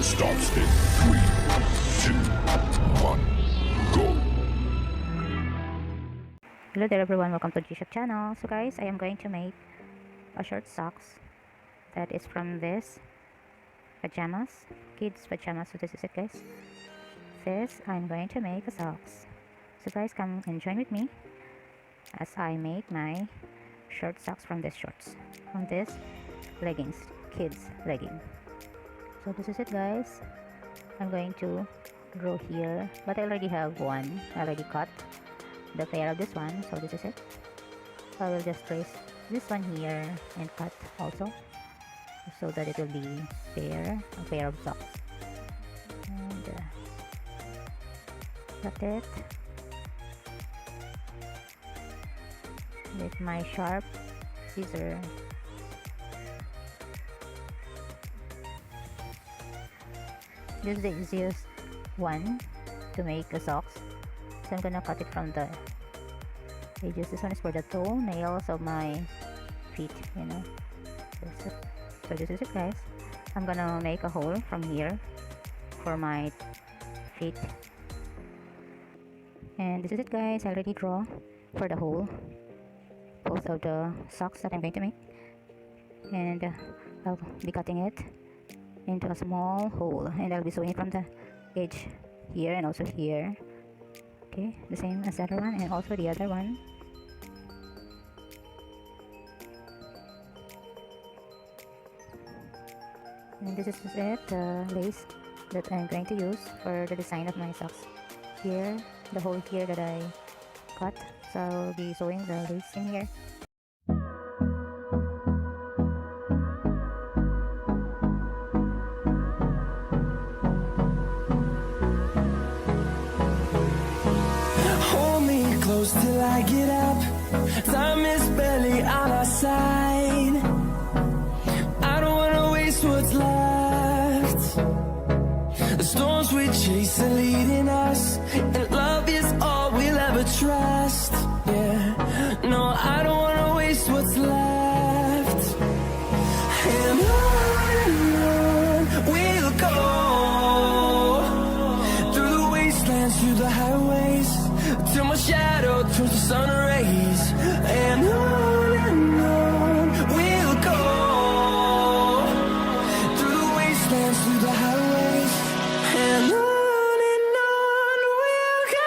starts in 3, 2, 1, go. Hello there everyone, welcome to G-Shop channel. So guys, I am going to make a short socks that is from this pajamas, kids pajamas. So this is it guys. This I'm going to make a socks. So guys, come and join with me as I make my short socks from this leggings, kids legging. So this is it guys. I'm going to draw here, but I already have one. I already cut the pair of this one, so this is it. So I will just trace this one here and cut also, so that it will be a pair of socks. And cut it with my sharp scissor. This is the easiest one to make a socks. So I'm gonna cut it from the edges. This one is for the toenails of my feet, you know. So this is it guys. I'm gonna make a hole from here for my feet. And this is it guys. I already draw for the hole both of the socks that I'm going to make. And I'll be cutting it into a small hole, and I'll be sewing it from the edge here and also here. Okay, the same as the other one, and also the other one. And this is it, the lace that I'm going to use for the design of my socks. Here, the hole here that I cut, so I'll be sewing the lace in here. Close till I get up. Time is barely on our side. I don't wanna waste what's left. The storms we chase are leading us, and love is all we'll ever trust. Yeah, no, I don't wanna waste what's left. And on we'll go, through the wastelands, through the highways, till my shadow turns to sun rays. And on we'll go, through the wastelands, through the highways, and on we'll go.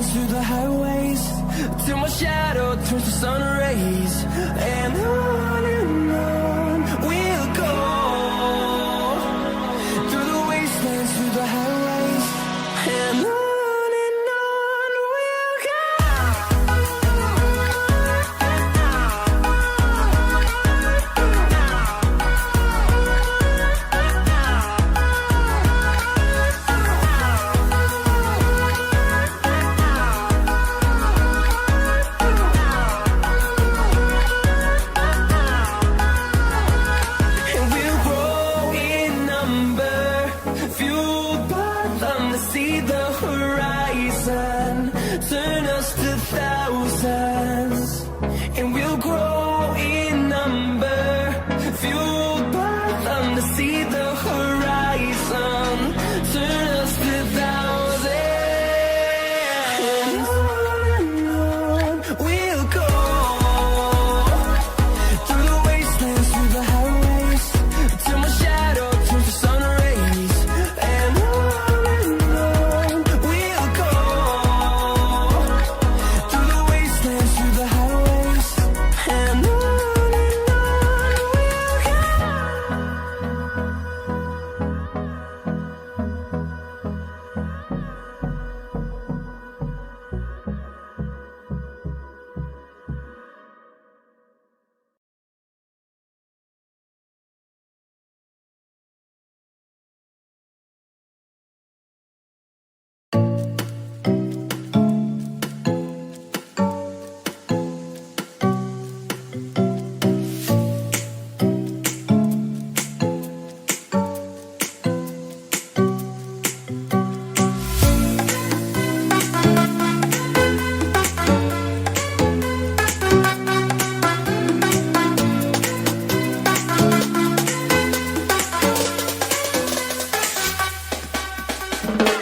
Through the highways, till my shadow turns to sun rays. And on we'll go, through the wastelands, through the highways, and on we'll go. See the horizon turn us to thousands, and we'll grow in number, fueled by them to see the horizon turn us to thousands. And on we'll go, through the wastelands, through the highways, till my shadow turns to sun rays. And on we'll go, Bye.